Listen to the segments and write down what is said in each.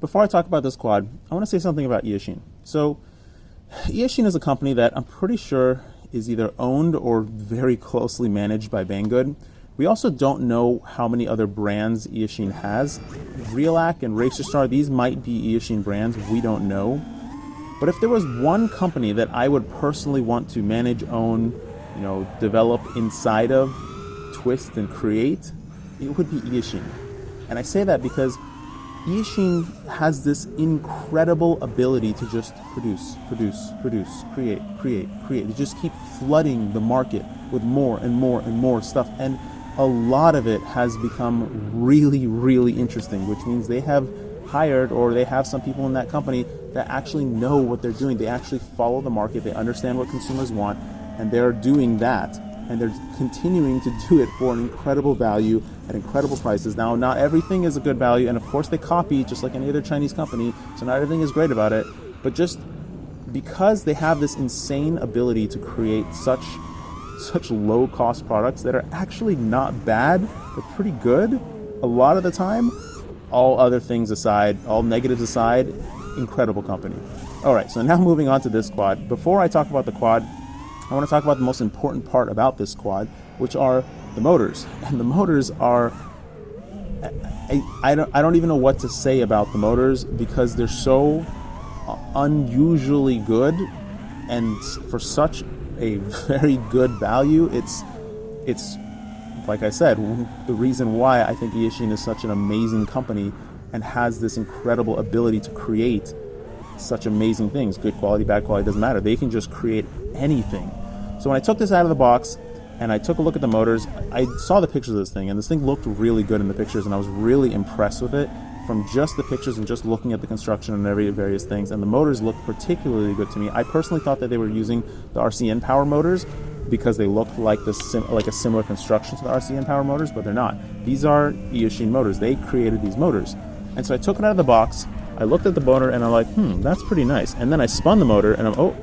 before I talk about this quad, I want to say something about Eachine. So Eachine is a company that I'm pretty sure is either owned or very closely managed by Banggood. We also don't know how many other brands Eachine has. Realac and Racerstar, these might be Eachine brands, we don't know. But if there was one company that I would personally want to manage, own, develop inside of, twist and create, it would be Eachine. And I say that because Eachine has this incredible ability to just produce, create. They just keep flooding the market with more and more and more stuff. And a lot of it has become really, really interesting, which means they have hired, or they have some people in that company that actually know what they're doing. They actually follow the market, they understand what consumers want, and they're doing that. And they're continuing to do it for an incredible value at incredible prices. Now, not everything is a good value, and of course they copy just like any other Chinese company, so not everything is great about it, but just because they have this insane ability to create such low-cost products that are actually not bad, they're pretty good a lot of the time, all other things aside, all negatives aside, incredible company. All right, so now moving on to this quad. Before I talk about the quad, I want to talk about the most important part about this quad, which are the motors. And the motors are, I don't even know what to say about the motors because they're so unusually good, and for such a very good value. It's like I said, the reason why I think Eachine is such an amazing company and has this incredible ability to create such amazing things. Good quality, bad quality, doesn't matter. They can just create anything. So when I took this out of the box and I took a look at the motors, I saw the pictures of this thing, and this thing looked really good in the pictures, and I was really impressed with it from just the pictures and just looking at the construction and various things. And the motors looked particularly good to me. I personally thought that they were using the RCN power motors because they looked like a similar construction to the RCN power motors, but they're not. These are Eachine motors. They created these motors. And so I took it out of the box, I looked at the motor, and I'm like, that's pretty nice. And then I spun the motor, and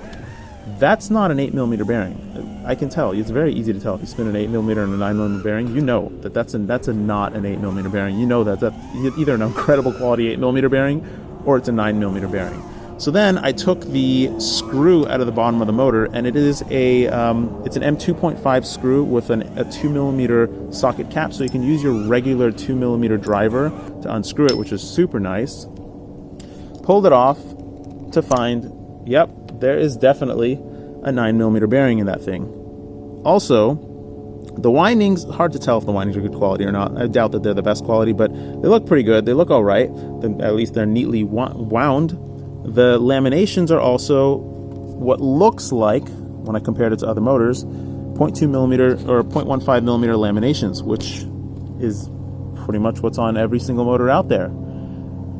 that's not an 8mm bearing. I can tell. It's very easy to tell if you spin an 8mm and a 9mm bearing. You know that that's not an 8mm bearing. You know that's either an incredible quality 8mm bearing or it's a 9mm bearing. So then I took the screw out of the bottom of the motor, and it is it's an M2.5 screw with a 2mm socket cap, so you can use your regular 2mm driver to unscrew it, which is super nice. Pulled it off to find, yep, there is definitely a 9mm bearing in that thing. Also, the windings, hard to tell if the windings are good quality or not. I doubt that they're the best quality, but they look pretty good. They look all right. At least they're neatly wound. The laminations are also what looks like, when I compared it to other motors, 0.2mm or 0.15mm laminations, which is pretty much what's on every single motor out there.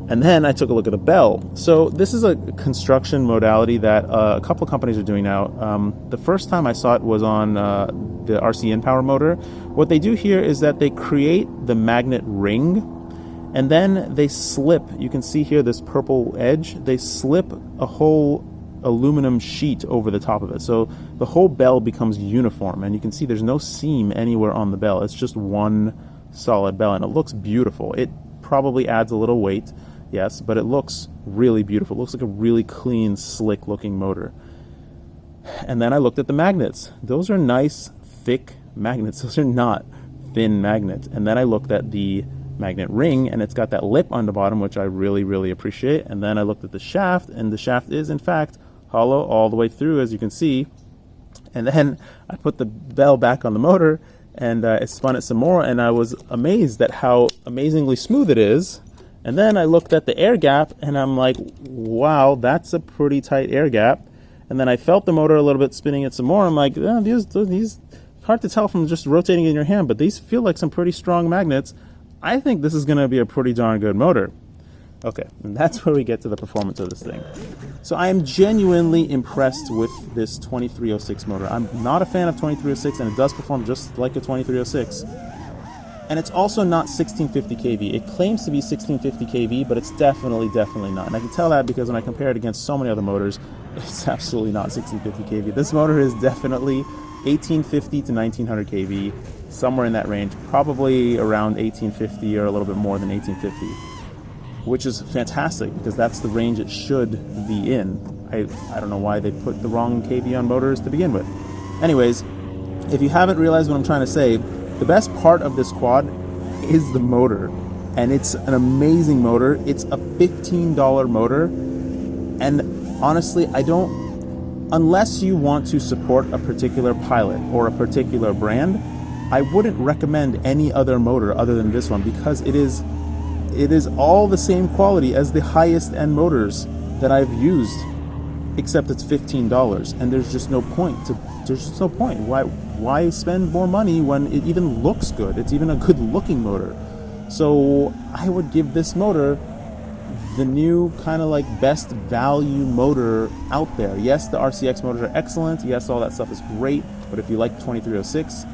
And then I took a look at the bell. So this is a construction modality that a couple of companies are doing now. The first time I saw it was on the RCN power motor. What they do here is that they create the magnet ring, and then they slip, you can see here this purple edge, they slip a whole aluminum sheet over the top of it. So the whole bell becomes uniform, and you can see there's no seam anywhere on the bell. It's just one solid bell, and it looks beautiful. It probably adds a little weight, yes, but it looks really beautiful. It looks like a really clean, slick looking motor. And then I looked at the magnets. Those are nice, thick magnets. Those are not thin magnets. And then I looked at the magnet ring, and it's got that lip on the bottom, which I really, really appreciate. And then I looked at the shaft, and the shaft is in fact hollow all the way through, as you can see. And then I put the bell back on the motor, and I spun it some more, and I was amazed at how amazingly smooth it is. And then I looked at the air gap, and I'm like, wow, that's a pretty tight air gap. And then I felt the motor a little bit, spinning it some more. I'm like, these hard to tell from just rotating in your hand, but these feel like some pretty strong magnets. I think this is going to be a pretty darn good motor. Okay, and that's where we get to the performance of this thing. So I am genuinely impressed with this 2306 motor. I'm not a fan of 2306, and it does perform just like a 2306. And it's also not 1650 kV. It claims to be 1650 kV, but it's definitely not. And I can tell that because when I compare it against so many other motors, it's absolutely not 1650 kV. This motor is definitely 1850 to 1900 kV, somewhere in that range, probably around 1850 or a little bit more than 1850. which is fantastic because that's the range it should be in. I don't know why they put the wrong kV on motors to begin with. Anyways, if you haven't realized what I'm trying to say, the best part of this quad is the motor, and it's an amazing motor. It's a $15 motor, and honestly, unless you want to support a particular pilot or a particular brand, I wouldn't recommend any other motor other than this one, because it is all the same quality as the highest end motors that I've used, except it's $15, and there's just no point. Why spend more money when it even looks good? It's even a good looking motor. So I would give this motor the new kind of like best value motor out there. Yes, the RCX motors are excellent. Yes, all that stuff is great. But if you like 2306,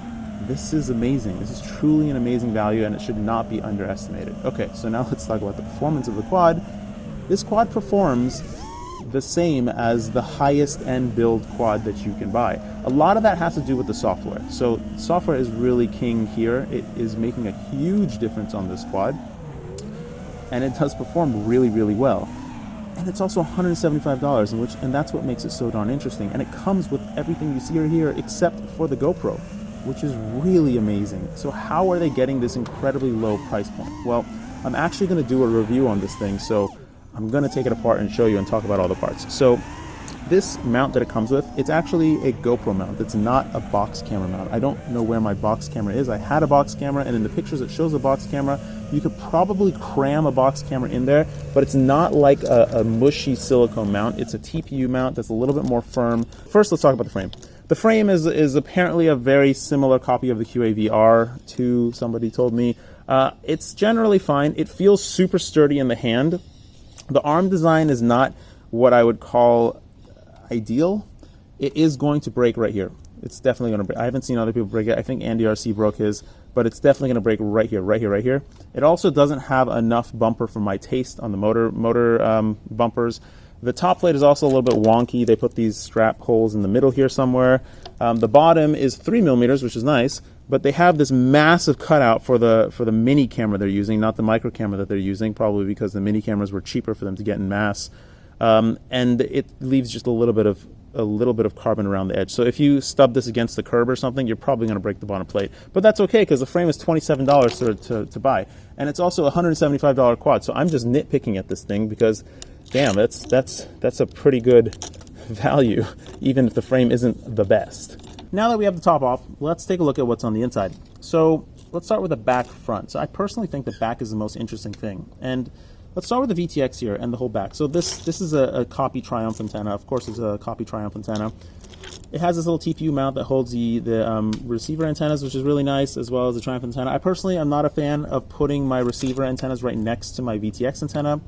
this is amazing. This is truly an amazing value, and it should not be underestimated. Okay, so now let's talk about the performance of the quad. This quad performs the same as the highest end build quad that you can buy. A lot of that has to do with the software. So software is really king here. It is making a huge difference on this quad, and it does perform really, really well. And it's also $175, and that's what makes it so darn interesting. And it comes with everything you see here except for the GoPro, which is really amazing. So how are they getting this incredibly low price point? Well, I'm actually going to do a review on this thing, so I'm going to take it apart and show you and talk about all the parts. So this mount that it comes with, it's actually a GoPro mount. It's not a box camera mount. I don't know where my box camera is. I had a box camera, and in the pictures it shows a box camera. You could probably cram a box camera in there, but it's not like a mushy silicone mount. It's a TPU mount that's a little bit more firm. First, let's talk about the frame. The frame is apparently a very similar copy of the QAV-R2, somebody told me. It's generally fine. It feels super sturdy in the hand. The arm design is not what I would call ideal. It is going to break right here. It's definitely going to break. I haven't seen other people break it. I think Andy RC broke his, but it's definitely going to break right here, right here, right here. It also doesn't have enough bumper for my taste on the motor bumpers. The top plate is also a little bit wonky. They put these strap holes in the middle here somewhere. The bottom is 3 millimeters, which is nice, but they have this massive cutout for the mini camera they're using, not the micro camera that they're using, probably because the mini cameras were cheaper for them to get in mass. And it leaves just a little bit of carbon around the edge. So if you stub this against the curb or something, you're probably going to break the bottom plate. But that's okay, because the frame is $27 to buy, and it's also a $175 quad. So I'm just nitpicking at this thing because, damn, that's a pretty good value, even if the frame isn't the best. Now that we have the top off, let's take a look at what's on the inside. So let's start with the back front. So I personally think the back is the most interesting thing. And let's start with the VTX here and the whole back. So this is a copy Triumph antenna. Of course, it's a copy Triumph antenna. It has this little TPU mount that holds the receiver antennas, which is really nice, as well as the Triumph antenna. I personally am not a fan of putting my receiver antennas right next to my VTX antenna.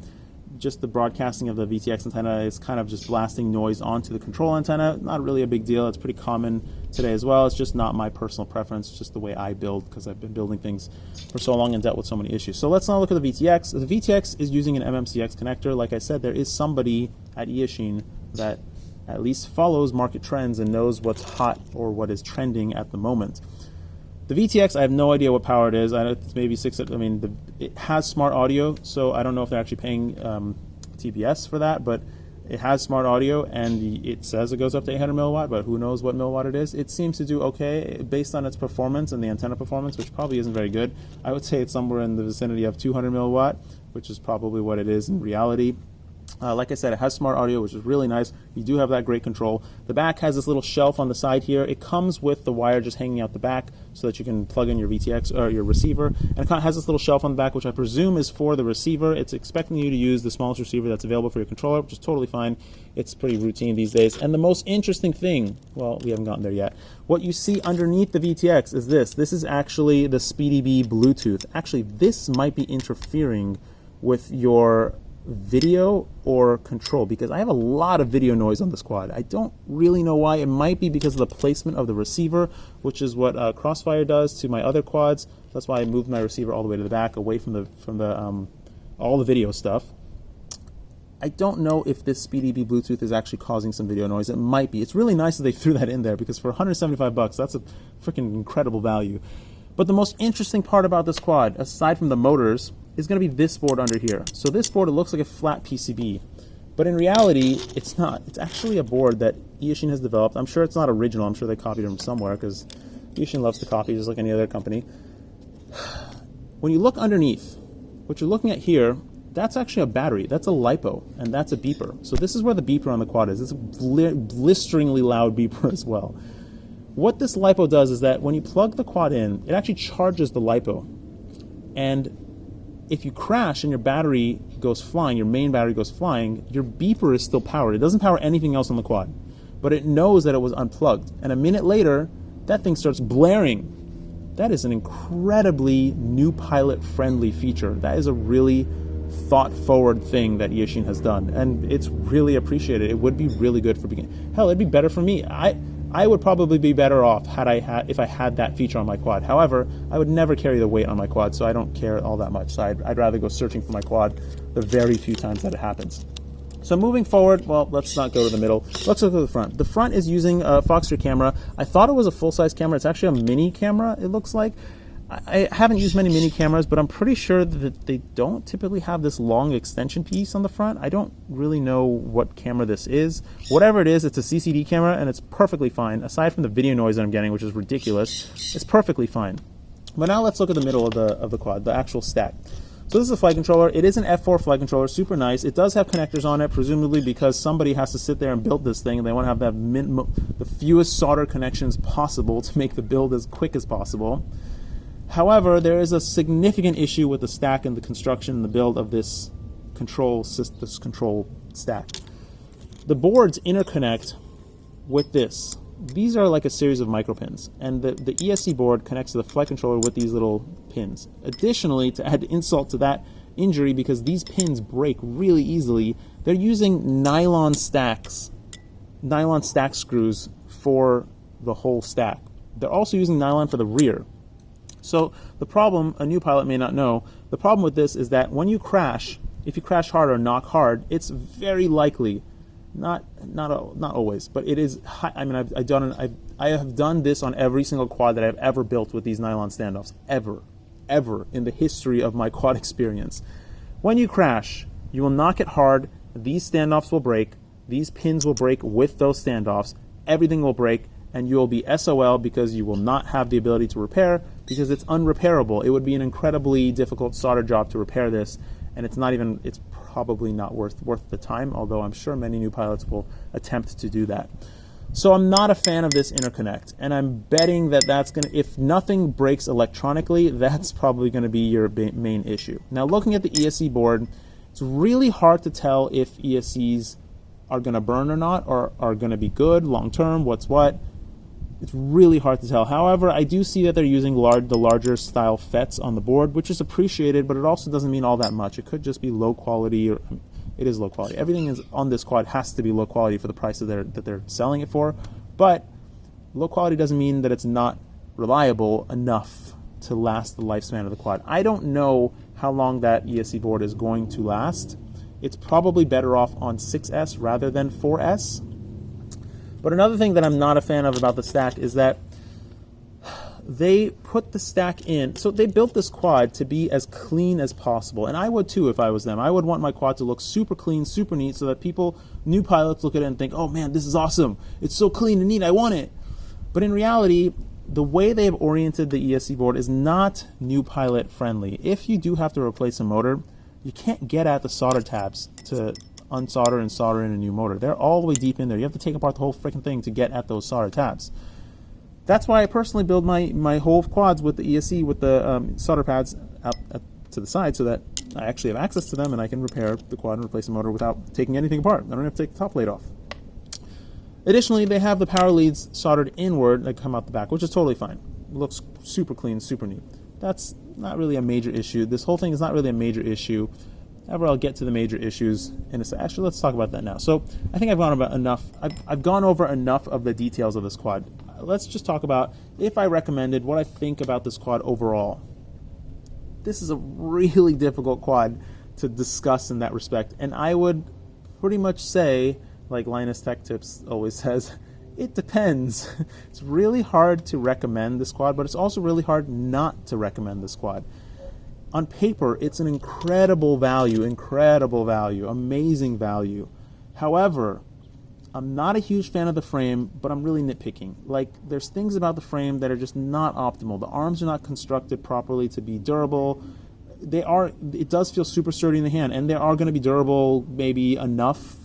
Just the broadcasting of the VTX antenna is kind of just blasting noise onto the control antenna. Not really a big deal. It's pretty common today as well. It's just not my personal preference. It's just the way I build, because I've been building things for so long and dealt with so many issues. So let's now look at the VTX. The VTX is using an MMCX connector. Like I said, there is somebody at Eachine that at least follows market trends and knows what's hot or what is trending at the moment. The VTX, I have no idea what power it is. I know it's maybe it has smart audio, so I don't know if they're actually paying TBS for that, but it has smart audio, and it says it goes up to 800 milliwatt, but who knows what milliwatt it is. It seems to do okay based on its performance and the antenna performance, which probably isn't very good. I would say it's somewhere in the vicinity of 200 milliwatt, which is probably what it is in reality. Like I said, it has smart audio, which is really nice. You do have that great control. The back has this little shelf on the side here. It comes with the wire just hanging out the back so that you can plug in your VTX or your receiver. And it has this little shelf on the back, which I presume is for the receiver. It's expecting you to use the smallest receiver that's available for your controller, which is totally fine. It's pretty routine these days. And the most interesting thing, well, we haven't gotten there yet. What you see underneath the VTX is this. This is actually the SpeedyB Bluetooth. Actually, this might be interfering with your video or control, because I have a lot of video noise on this quad. I don't really know why. It might be because of the placement of the receiver, which is what Crossfire does to my other quads. That's why I moved my receiver all the way to the back, away from all the video stuff. I don't know if this SpeedyB Bluetooth is actually causing some video noise. It might be. It's really nice that they threw that in there, because for $175, that's a freaking incredible value. But the most interesting part about this quad, aside from the motors, is going to be this board under here. So this board, it looks like a flat PCB, but in reality, it's not. It's actually a board that Eachine has developed. I'm sure it's not original. I'm sure they copied it from somewhere, because Eachine loves to copy just like any other company. When you look underneath, what you're looking at here, that's actually a battery. That's a LiPo, and that's a beeper. So this is where the beeper on the quad is. It's a blisteringly loud beeper as well. What this LiPo does is that when you plug the quad in, it actually charges the LiPo. And if you crash and your battery goes flying, your main battery goes flying, your beeper is still powered. It doesn't power anything else on the quad, but it knows that it was unplugged. And a minute later, that thing starts blaring. That is an incredibly new pilot friendly feature. That is a really thought forward thing that Eachine has done, and it's really appreciated. It would be really good for beginners. Hell, it'd be better for me. I would probably be better off if I had that feature on my quad. However, I would never carry the weight on my quad, so I don't care all that much. So I'd rather go searching for my quad the very few times that it happens. So moving forward, well, let's not go to the middle. Let's look at the front. The front is using a Foxter camera. I thought it was a full-size camera. It's actually a mini camera, it looks like. I haven't used many mini cameras, but I'm pretty sure that they don't typically have this long extension piece on the front. I don't really know what camera this is. Whatever it is, it's a CCD camera, and it's perfectly fine. Aside from the video noise that I'm getting, which is ridiculous, it's perfectly fine. But now let's look at the middle of the quad, the actual stack. So this is a flight controller. It is an F4 flight controller, super nice. It does have connectors on it, presumably because somebody has to sit there and build this thing, and they want to have the fewest solder connections possible to make the build as quick as possible. However, there is a significant issue with the stack and the construction and the build of this control stack. The boards interconnect with this. These are like a series of micropins, and the ESC board connects to the flight controller with these little pins. Additionally, to add insult to that injury, because these pins break really easily, they're using nylon stack screws for the whole stack. They're also using nylon for the rear. So the problem, a new pilot may not know, the problem with this is that when you crash, if you crash hard or knock hard, it's very likely, not always, but it is. I mean, I have done this on every single quad that I've ever built with these nylon standoffs, ever in the history of my quad experience. When you crash, you will knock it hard. These standoffs will break. These pins will break with those standoffs. Everything will break, and you will be SOL because you will not have the ability to repair, because it's unrepairable. It would be an incredibly difficult solder job to repair this, and it's probably not worth the time, although I'm sure many new pilots will attempt to do that. So I'm not a fan of this interconnect, and I'm betting that that's going to, if nothing breaks electronically, that's probably going to be your main issue. Now, looking at the ESC board, it's really hard to tell if ESCs are going to burn or not, or are going to be good long-term, what's what. It's really hard to tell. However, I do see that they're using the larger style FETs on the board, which is appreciated, but it also doesn't mean all that much. It could just be low quality, or it is low quality. Everything is on this quad has to be low quality for the price that they're selling it for, but low quality doesn't mean that it's not reliable enough to last the lifespan of the quad. I don't know how long that ESC board is going to last. It's probably better off on 6S rather than 4S. But another thing that I'm not a fan of about the stack is that they put the stack in. So they built this quad to be as clean as possible. And I would too if I was them. I would want my quad to look super clean, super neat, so that new pilots look at it and think, oh man, this is awesome. It's so clean and neat, I want it. But in reality, the way they've oriented the ESC board is not new pilot friendly. If you do have to replace a motor, you can't get at the solder tabs to unsolder and solder in a new motor. They're all the way deep in there. You have to take apart the whole freaking thing to get at those solder tabs. That's why I personally build my whole quads with the ESC, with the solder pads out to the side, so that I actually have access to them and I can repair the quad and replace the motor without taking anything apart. I don't have to take the top plate off. Additionally, they have the power leads soldered inward that come out the back, which is totally fine. It looks super clean, super neat. That's not really a major issue. This whole thing is not really a major issue. However, I'll get to the major issues in a second. Actually, let's talk about that now. So I think I've gone over enough of the details of this quad. Let's just talk about if I recommended, what I think about this quad overall. This is a really difficult quad to discuss in that respect, and I would pretty much say, like Linus Tech Tips always says, it depends. It's really hard to recommend this quad, but it's also really hard not to recommend this quad. On paper, it's an incredible value, amazing value. However, I'm not a huge fan of the frame, but I'm really nitpicking. Like, there's things about the frame that are just not optimal. The arms are not constructed properly to be durable. It does feel super sturdy in the hand, and they are going to be durable maybe enough,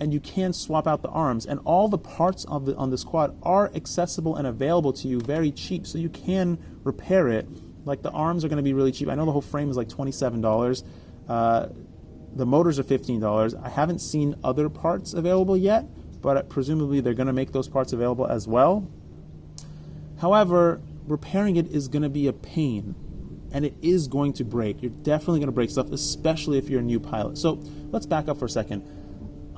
and you can swap out the arms. And all the parts on this quad are accessible and available to you very cheap, so you can repair it. Like, the arms are going to be really cheap. I know the whole frame is like $27. The motors are $15. I haven't seen other parts available yet, but presumably they're going to make those parts available as well. However, repairing it is going to be a pain, and it is going to break. You're definitely going to break stuff, especially if you're a new pilot. So let's back up for a second.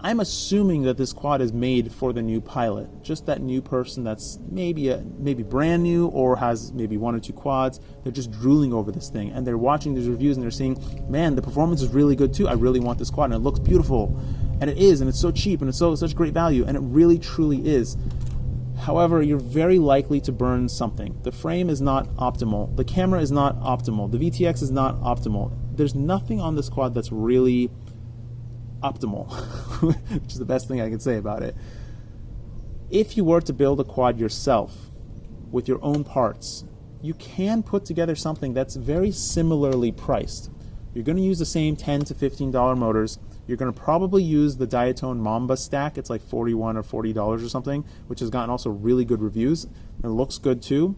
I'm assuming that this quad is made for the new pilot, just that new person that's maybe brand new or has maybe 1 or 2 quads. They're just drooling over this thing, and they're watching these reviews and they're saying, man, the performance is really good too. I really want this quad, and it looks beautiful. And it is, and it's so cheap, and it's such great value, and it really truly is. However, you're very likely to burn something. The frame is not optimal. The camera is not optimal. The VTX is not optimal. There's nothing on this quad that's really optimal, which is the best thing I can say about it. If you were to build a quad yourself with your own parts, you can put together something that's very similarly priced. You're going to use the same $10 to $15 motors. You're going to probably use the Diatone Mamba stack. It's like $41 or $40 or something, which has gotten also really good reviews. It looks good too.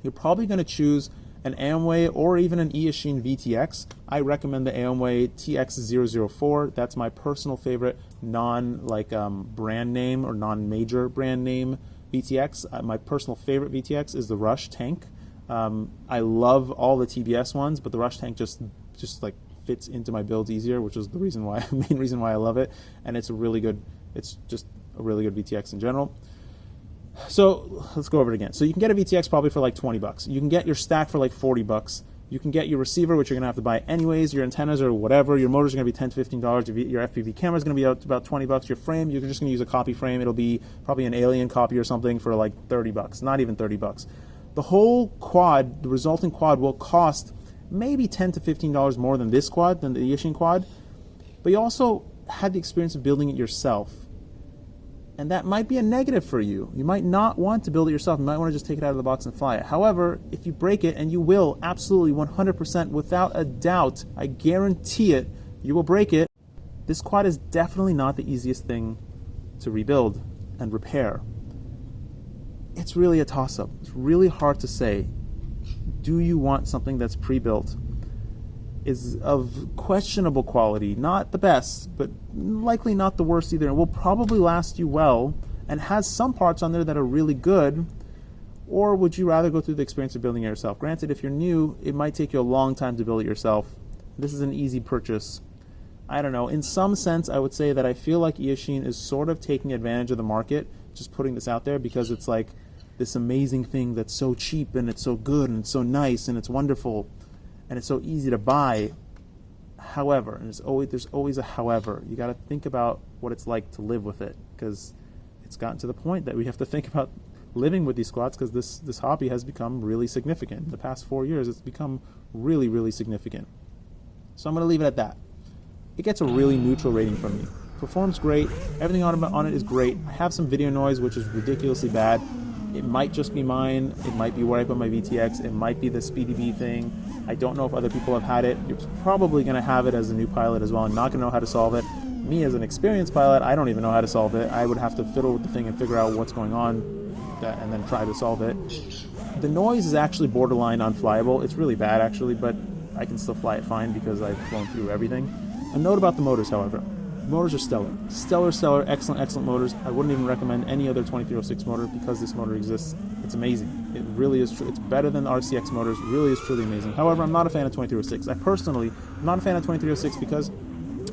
You're probably going to choose an Amway or even an Eachine VTX. I recommend the Amway TX004. That's my personal favorite brand name or non-major brand name VTX. My personal favorite VTX is the Rush tank. I love all the TBS ones, but the Rush tank just like fits into my builds easier, which is the main reason why I love it. And it's just a really good VTX in general. So let's go over it again. So you can get a VTX probably for like $20. You can get your stack for like $40. You can get your receiver, which you're gonna have to buy anyways, your antennas or whatever, your motors are gonna be $10 to $15, your FPV camera is gonna be about $20, your frame, you're just gonna use a copy frame, it'll be probably an Alien copy or something for like $30, not even $30. The whole quad, the resulting quad, will cost maybe $10 to $15 more than this quad, than the Eachine quad, but you also had the experience of building it yourself. And that might be a negative for you. You might not want to build it yourself. You might want to just take it out of the box and fly it. However, if you break it, and you will, absolutely 100% without a doubt, I guarantee it, you will break it. This quad is definitely not the easiest thing to rebuild and repair. It's really a toss-up. It's really hard to say. Do you want something that's pre-built, is of questionable quality, not the best, but likely not the worst either, and will probably last you well, and has some parts on there that are really good? Or would you rather go through the experience of building it yourself? Granted, if you're new, it might take you a long time to build it yourself. This is an easy purchase. I don't know. In some sense, I would say that I feel like Eachine is sort of taking advantage of the market, just putting this out there, because it's like this amazing thing that's so cheap, and it's so good, and it's so nice, and it's wonderful, and it's so easy to buy. However, and there's always a however. You got to think about what it's like to live with it, because it's gotten to the point that we have to think about living with these squats, because this hobby has become really significant. In the past 4 years, it's become really, really significant. So I'm going to leave it at that. It gets a really neutral rating from me. Performs great. Everything on it is great. I have some video noise, which is ridiculously bad. It might just be mine. It might be where I put my VTX. It might be the SpeedyB thing. I don't know if other people have had it. You're probably going to have it as a new pilot as well. I'm not going to know how to solve it. Me as an experienced pilot, I don't even know how to solve it. I would have to fiddle with the thing and figure out what's going on and then try to solve it. The noise is actually borderline unflyable. It's really bad actually, but I can still fly it fine because I've flown through everything. A note about the motors, however. Motors are stellar. Stellar, excellent motors. I wouldn't even recommend any other 2306 motor because this motor exists. It's amazing. It really is true. It's better than the RCX motors. Really is truly amazing. However, I'm not a fan of 2306. I personally am not a fan of 2306 because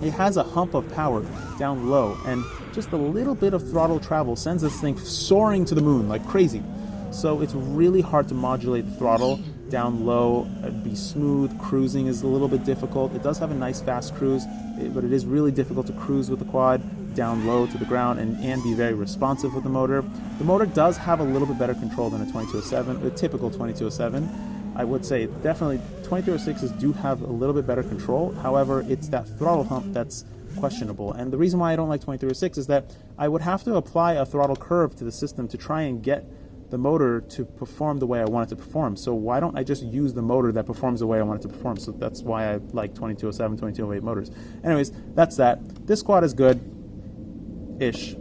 it has a hump of power down low, and just a little bit of throttle travel sends this thing soaring to the moon like crazy. So it's really hard to modulate the throttle down low, be smooth. Cruising is a little bit difficult. It does have a nice fast cruise, but it is really difficult to cruise with the quad down low to the ground and be very responsive with the motor. The motor does have a little bit better control than a 2207, a typical 2207. I would say definitely 2306s do have a little bit better control. However, it's that throttle hump that's questionable. And the reason why I don't like 2306 is that I would have to apply a throttle curve to the system to try and get the motor to perform the way I want it to perform. So why don't I just use the motor that performs the way I want it to perform? So that's why I like 2207, 2208 motors. Anyways, that's that. This quad is good-ish.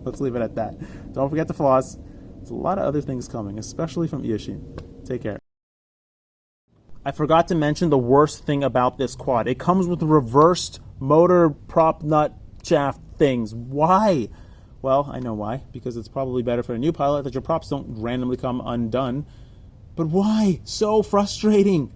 Let's leave it at that. Don't forget the floss. There's a lot of other things coming, especially from Eachine. Take care. I forgot to mention the worst thing about this quad. It comes with reversed motor prop nut shaft things. Why? Well, I know why. Because it's probably better for a new pilot that your props don't randomly come undone. But why? So frustrating.